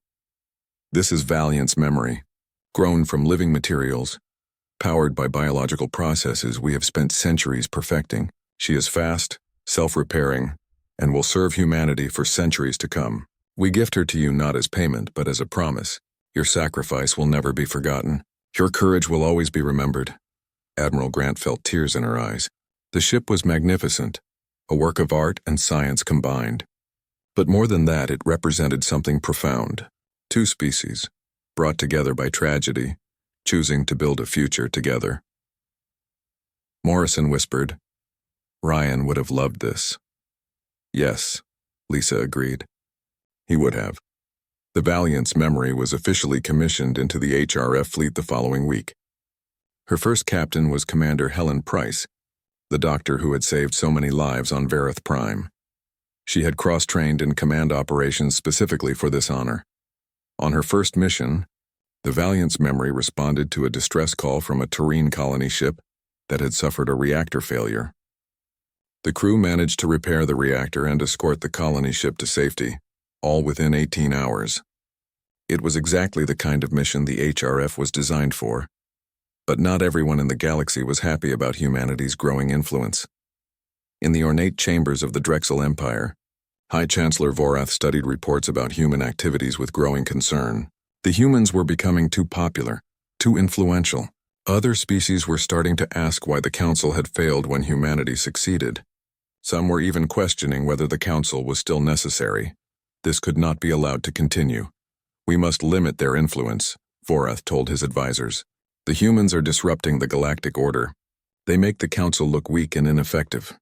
This is Valiant's memory, grown from living materials, powered by biological processes we have spent centuries perfecting. She is fast, self-repairing, and will serve humanity for centuries to come. We gift her to you not as payment, but as a promise. Your sacrifice will never be forgotten. Your courage will always be remembered. Admiral Grant felt tears in her eyes. The ship was magnificent, a work of art and science combined. But more than that, it represented something profound. Two species, brought together by tragedy, choosing to build a future together. Morrison whispered, Ryan would have loved this. Yes, Lisa agreed. He would have. The Valiant's memory was officially commissioned into the HRF fleet the following week. Her first captain was Commander Helen Price, the doctor who had saved so many lives on Varath Prime. She had cross-trained in command operations specifically for this honor. On her first mission, the Valiant's memory responded to a distress call from a Terrene colony ship that had suffered a reactor failure. The crew managed to repair the reactor and escort the colony ship to safety, all within 18 hours. It was exactly the kind of mission the HRF was designed for. But not everyone in the galaxy was happy about humanity's growing influence. In the ornate chambers of the Drexel Empire, High Chancellor Vorath studied reports about human activities with growing concern. The humans were becoming too popular, too influential. Other species were starting to ask why the Council had failed when humanity succeeded. Some were even questioning whether the Council was still necessary. This could not be allowed to continue. We must limit their influence, Vorath told his advisors. The humans are disrupting the galactic order. They make the Council look weak and ineffective.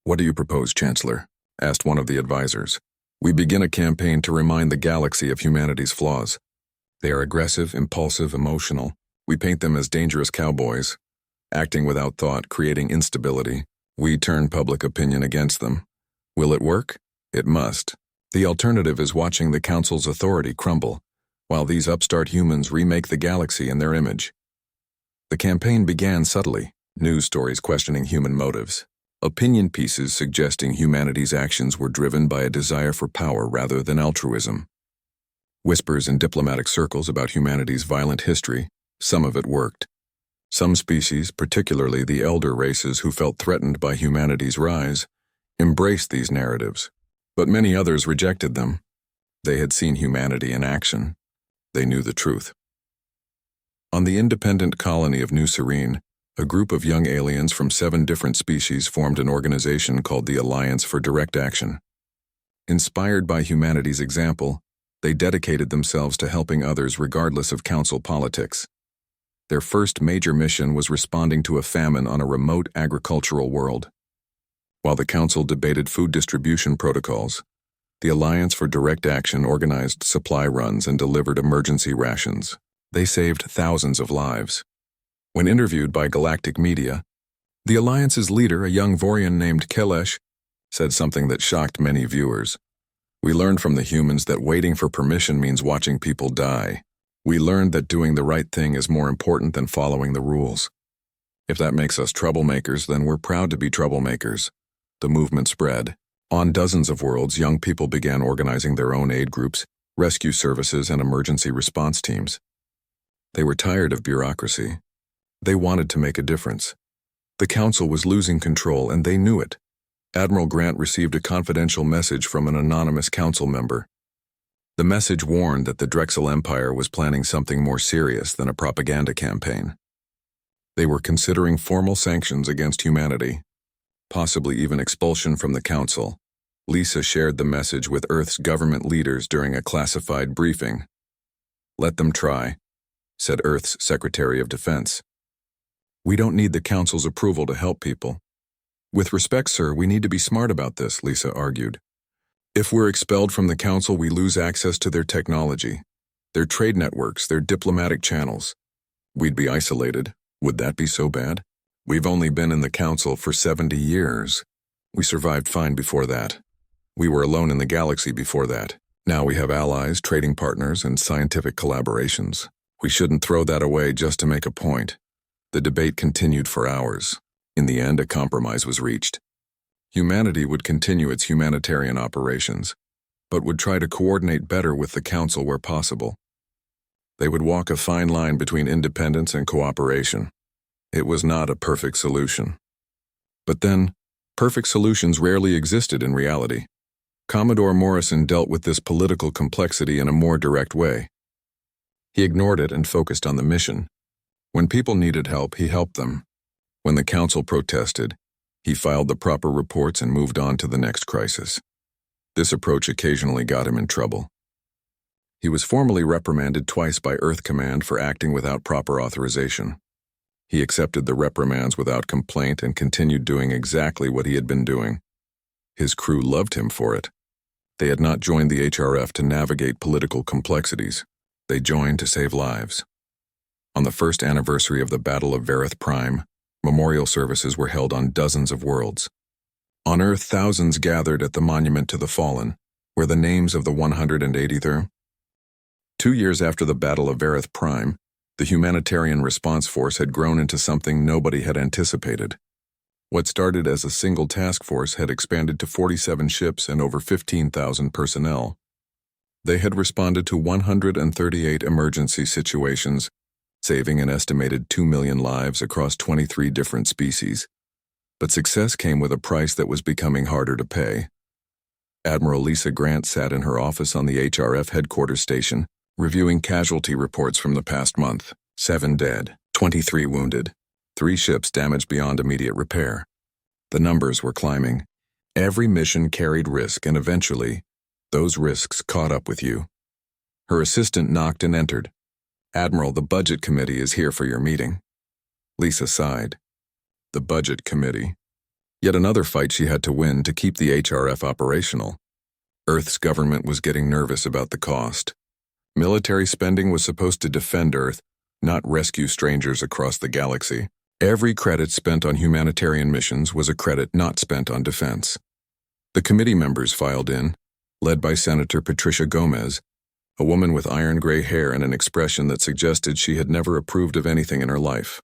What do you propose, Chancellor? Asked one of the advisors. We begin a campaign to remind the galaxy of humanity's flaws. They are aggressive, impulsive, emotional. We paint them as dangerous cowboys, acting without thought, creating instability. We turn public opinion against them. Will it work? It must. The alternative is watching the Council's authority crumble, while these upstart humans remake the galaxy in their image. The campaign began subtly, news stories questioning human motives, opinion pieces suggesting humanity's actions were driven by a desire for power rather than altruism. Whispers in diplomatic circles about humanity's violent history, some of it worked. Some species, particularly the elder races who felt threatened by humanity's rise, embraced these narratives, but many others rejected them. They had seen humanity in action. They knew the truth. On the independent colony of New Serene, a group of young aliens from 7 different species formed an organization called the Alliance for Direct Action. Inspired by humanity's example, they dedicated themselves to helping others regardless of council politics. Their first major mission was responding to a famine on a remote agricultural world. While the council debated food distribution protocols, the Alliance for Direct Action organized supply runs and delivered emergency rations. They saved thousands of lives. When interviewed by Galactic Media, the Alliance's leader, a young Vorian named Kelesh, said something that shocked many viewers. We learned from the humans that waiting for permission means watching people die. We learned that doing the right thing is more important than following the rules. If that makes us troublemakers, then we're proud to be troublemakers. The movement spread. On dozens of worlds, young people began organizing their own aid groups, rescue services, and emergency response teams. They were tired of bureaucracy. They wanted to make a difference. The council was losing control, and they knew it. Admiral Grant received a confidential message from an anonymous council member. The message warned that the Drexel Empire was planning something more serious than a propaganda campaign. They were considering formal sanctions against humanity, possibly even expulsion from the council. Lisa shared the message with Earth's government leaders during a classified briefing. "Let them try," said Earth's Secretary of Defense. "We don't need the council's approval to help people." "With respect, sir, we need to be smart about this," Lisa argued. "If we're expelled from the council, we lose access to their technology, their trade networks, their diplomatic channels. We'd be isolated. Would that be so bad? We've only been in the council for 70 years. We survived fine before that. We were alone in the galaxy before that. Now we have allies, trading partners, and scientific collaborations. We shouldn't throw that away just to make a point." The debate continued for hours. In the end, a compromise was reached. Humanity would continue its humanitarian operations, but would try to coordinate better with the council where possible. They would walk a fine line between independence and cooperation. It was not a perfect solution. But then, perfect solutions rarely existed in reality. Commodore Morrison dealt with this political complexity in a more direct way. He ignored it and focused on the mission. When people needed help, he helped them. When the council protested, he filed the proper reports and moved on to the next crisis. This approach occasionally got him in trouble. He was formally reprimanded twice by Earth Command for acting without proper authorization. He accepted the reprimands without complaint and continued doing exactly what he had been doing. His crew loved him for it. They had not joined the HRF to navigate political complexities. They joined to save lives. On the first anniversary of the Battle of Vareth Prime, memorial services were held on dozens of worlds. On Earth, thousands gathered at the Monument to the Fallen, where the names of the 180th are. 2 years after the Battle of Vareth Prime, the Humanitarian Response Force had grown into something nobody had anticipated. What started as a single task force had expanded to 47 ships and over 15,000 personnel. They had responded to 138 emergency situations, saving an estimated 2 million lives across 23 different species. But success came with a price that was becoming harder to pay. Admiral Lisa Grant sat in her office on the HRF headquarters station, reviewing casualty reports from the past month. 7 dead, 23 wounded, 3 ships damaged beyond immediate repair. The numbers were climbing. Every mission carried risk, and eventually, those risks caught up with you. Her assistant knocked and entered. "Admiral, the Budget Committee is here for your meeting." Lisa sighed. The Budget Committee. Yet another fight she had to win to keep the HRF operational. Earth's government was getting nervous about the cost. Military spending was supposed to defend Earth, not rescue strangers across the galaxy. Every credit spent on humanitarian missions was a credit not spent on defense. The committee members filed in, led by Senator Patricia Gomez, a woman with iron-gray hair and an expression that suggested she had never approved of anything in her life.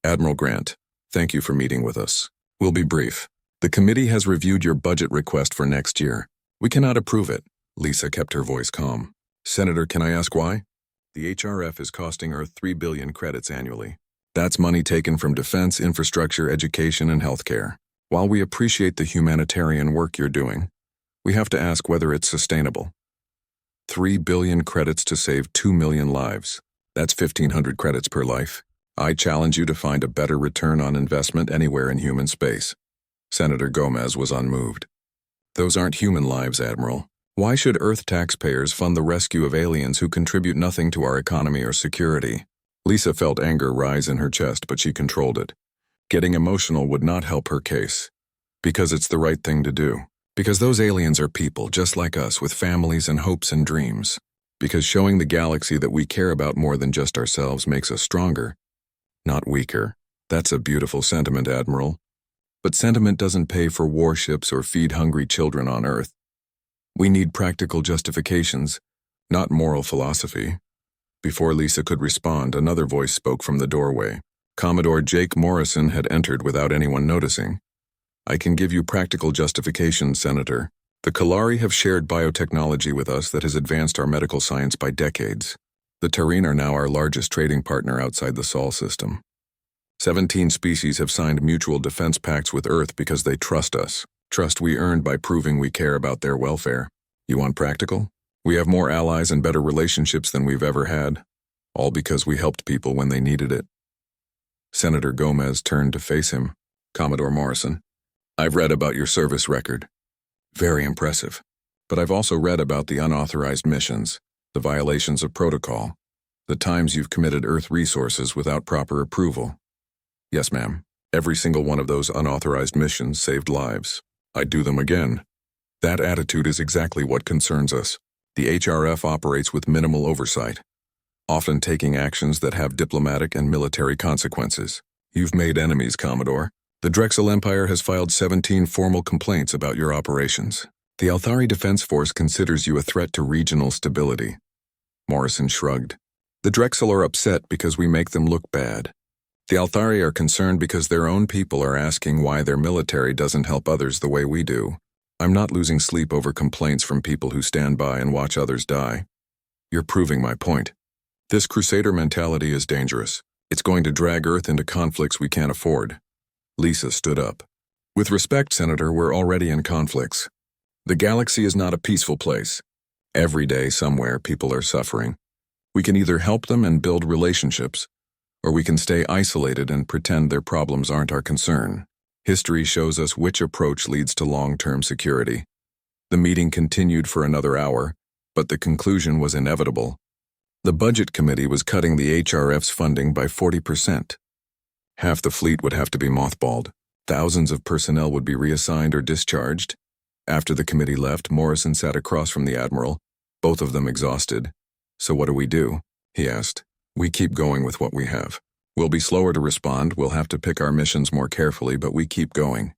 Admiral Grant, thank you for meeting with us. We'll be brief. The committee has reviewed your budget request for next year. We cannot approve it. Lisa kept her voice calm. Senator, can I ask why? The HRF is costing Earth 3 billion credits annually. That's money taken from defense, infrastructure, education, and healthcare. While we appreciate the humanitarian work you're doing, we have to ask whether it's sustainable. 3 billion credits to save 2 million lives. That's 1,500 credits per life. I challenge you to find a better return on investment anywhere in human space. Senator Gomez was unmoved. Those aren't human lives, Admiral. Why should Earth taxpayers fund the rescue of aliens who contribute nothing to our economy or security? Lisa felt anger rise in her chest, but she controlled it. Getting emotional would not help her case. Because it's the right thing to do. Because those aliens are people just like us with families and hopes and dreams. Because showing the galaxy that we care about more than just ourselves makes us stronger, not weaker. That's a beautiful sentiment, Admiral. But sentiment doesn't pay for warships or feed hungry children on Earth. We need practical justifications, not moral philosophy. Before Lisa could respond, another voice spoke from the doorway. Commodore Jake Morrison had entered without anyone noticing. I can give you practical justifications, Senator. The Kalari have shared biotechnology with us that has advanced our medical science by decades. The Terrene are now our largest trading partner outside the Sol system. 17 species have signed mutual defense pacts with Earth because they trust us. Trust we earned by proving we care about their welfare. You want practical? We have more allies and better relationships than we've ever had. All because we helped people when they needed it. Senator Gomez turned to face him. Commodore Morrison, I've read about your service record. Very impressive. But I've also read about the unauthorized missions, the violations of protocol, the times you've committed Earth resources without proper approval. Yes, ma'am. Every single one of those unauthorized missions saved lives. I'd do them again. That attitude is exactly what concerns us. The HRF operates with minimal oversight, often taking actions that have diplomatic and military consequences. You've made enemies, Commodore. The Drexel Empire has filed 17 formal complaints about your operations. The Althari Defense Force considers you a threat to regional stability. Morrison shrugged. The Drexel are upset because we make them look bad. The Althari are concerned because their own people are asking why their military doesn't help others the way we do. I'm not losing sleep over complaints from people who stand by and watch others die. You're proving my point. This crusader mentality is dangerous. It's going to drag Earth into conflicts we can't afford. Lisa stood up. With respect, Senator, we're already in conflicts. The galaxy is not a peaceful place. Every day, somewhere, people are suffering. We can either help them and build relationships, or we can stay isolated and pretend their problems aren't our concern. History shows us which approach leads to long-term security. The meeting continued for another hour, but the conclusion was inevitable. The Budget Committee was cutting the HRF's funding by 40%. Half the fleet would have to be mothballed. Thousands of personnel would be reassigned or discharged. After the committee left, Morrison sat across from the Admiral, both of them exhausted. So what do? He asked. We keep going with what we have. We'll be slower to respond, we'll have to pick our missions more carefully, but we keep going.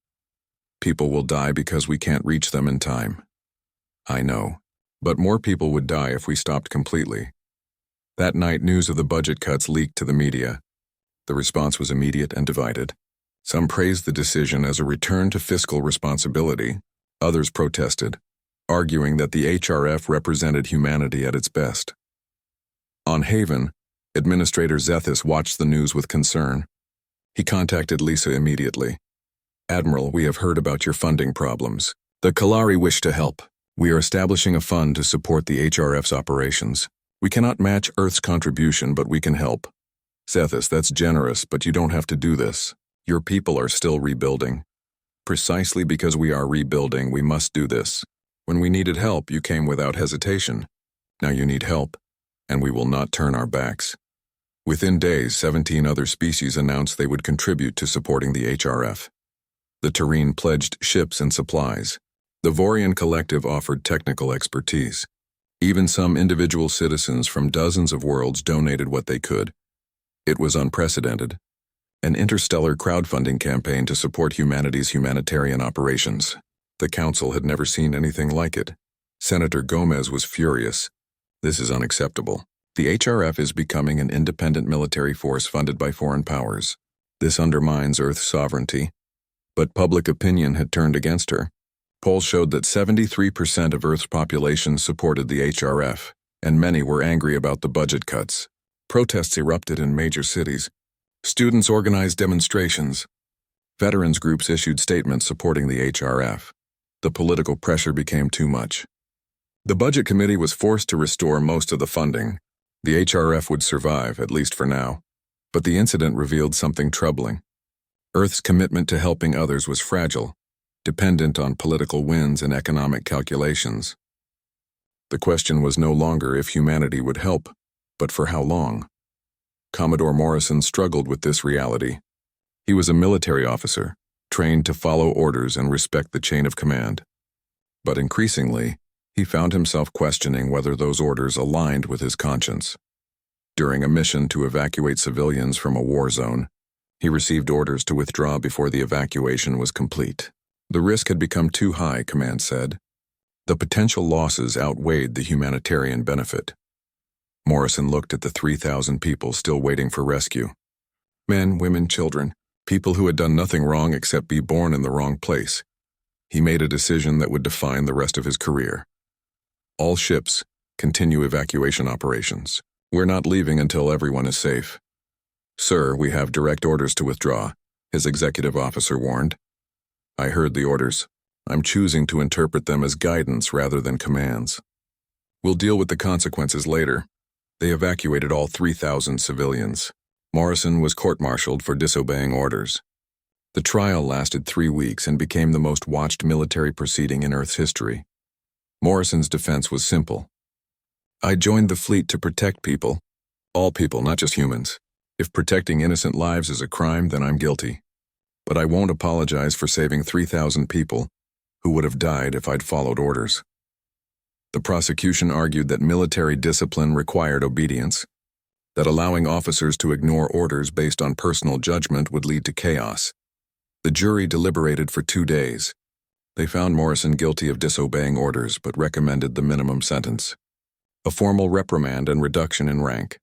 People will die because we can't reach them in time. I know. But more people would die if we stopped completely. That night, news of the budget cuts leaked to the media. The response was immediate and divided. Some praised the decision as a return to fiscal responsibility. Others protested, arguing that the HRF represented humanity at its best. On Haven, Administrator Zethis watched the news with concern. He contacted Lisa immediately. Admiral, we have heard about your funding problems. The Kalari wish to help. We are establishing a fund to support the HRF's operations. We cannot match Earth's contribution, but we can help. Zethis, that's generous, but you don't have to do this. Your people are still rebuilding. Precisely because we are rebuilding, we must do this. When we needed help, you came without hesitation. Now you need help, and we will not turn our backs. Within days, 17 other species announced they would contribute to supporting the HRF. The Terrene pledged ships and supplies. The Vorian Collective offered technical expertise. Even some individual citizens from dozens of worlds donated what they could. It was unprecedented. an interstellar crowdfunding campaign to support humanity's humanitarian operations. The council had never seen anything like it. Senator Gomez was furious. This is unacceptable. The HRF is becoming an independent military force funded by foreign powers. This undermines Earth's sovereignty. But public opinion had turned against her. Polls showed that 73% of Earth's population supported the HRF, and many were angry about the budget cuts. Protests erupted in major cities. Students organized demonstrations. Veterans groups issued statements supporting the HRF. The political pressure became too much. The Budget Committee was forced to restore most of the funding. The HRF would survive, at least for now. But the incident revealed something troubling. Earth's commitment to helping others was fragile, dependent on political wins and economic calculations. The question was no longer if humanity would help, but for how long. Commodore Morrison struggled with this reality. He was a military officer, trained to follow orders and respect the chain of command. But increasingly, he found himself questioning whether those orders aligned with his conscience. During a mission to evacuate civilians from a war zone, he received orders to withdraw before the evacuation was complete. The risk had become too high, command said. The potential losses outweighed the humanitarian benefit. Morrison looked at the 3,000 people still waiting for rescue. Men, women, children, people who had done nothing wrong except be born in the wrong place. He made a decision that would define the rest of his career. All ships, continue evacuation operations. We're not leaving until everyone is safe. Sir, we have direct orders to withdraw, his executive officer warned. I heard the orders. I'm choosing to interpret them as guidance rather than commands. We'll deal with the consequences later. They evacuated all 3,000 civilians. Morrison was court-martialed for disobeying orders. The trial lasted 3 weeks and became the most watched military proceeding in Earth's history. Morrison's defense was simple. I joined the fleet to protect people. All people, not just humans. If protecting innocent lives is a crime, then I'm guilty. But I won't apologize for saving 3,000 people who would have died if I'd followed orders. The prosecution argued that military discipline required obedience, that allowing officers to ignore orders based on personal judgment would lead to chaos. The jury deliberated for 2 days. They found Morrison guilty of disobeying orders but recommended the minimum sentence: a formal reprimand and reduction in rank.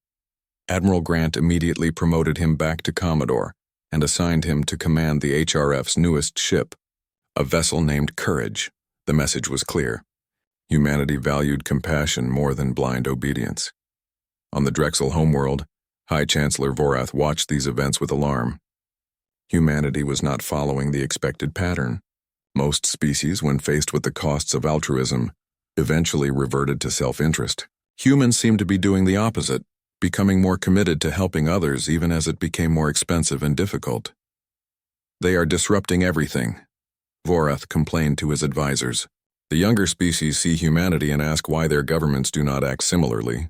Admiral Grant immediately promoted him back to Commodore and assigned him to command the HRF's newest ship, a vessel named Courage. The message was clear. Humanity valued compassion more than blind obedience. On the Drexel homeworld, High Chancellor Vorath watched these events with alarm. Humanity was not following the expected pattern. Most species, when faced with the costs of altruism, eventually reverted to self-interest. Humans seemed to be doing the opposite, becoming more committed to helping others even as it became more expensive and difficult. They are disrupting everything, Vorath complained to his advisors. The younger species see humanity and ask why their governments do not act similarly.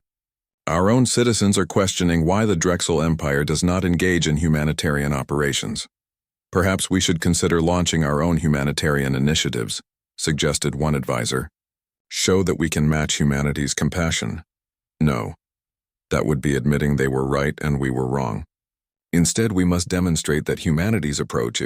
Our own citizens are questioning why the Drexel Empire does not engage in humanitarian operations. Perhaps we should consider launching our own humanitarian initiatives, suggested one advisor. Show that we can match humanity's compassion. No. That would be admitting they were right and we were wrong. Instead, we must demonstrate that humanity's approach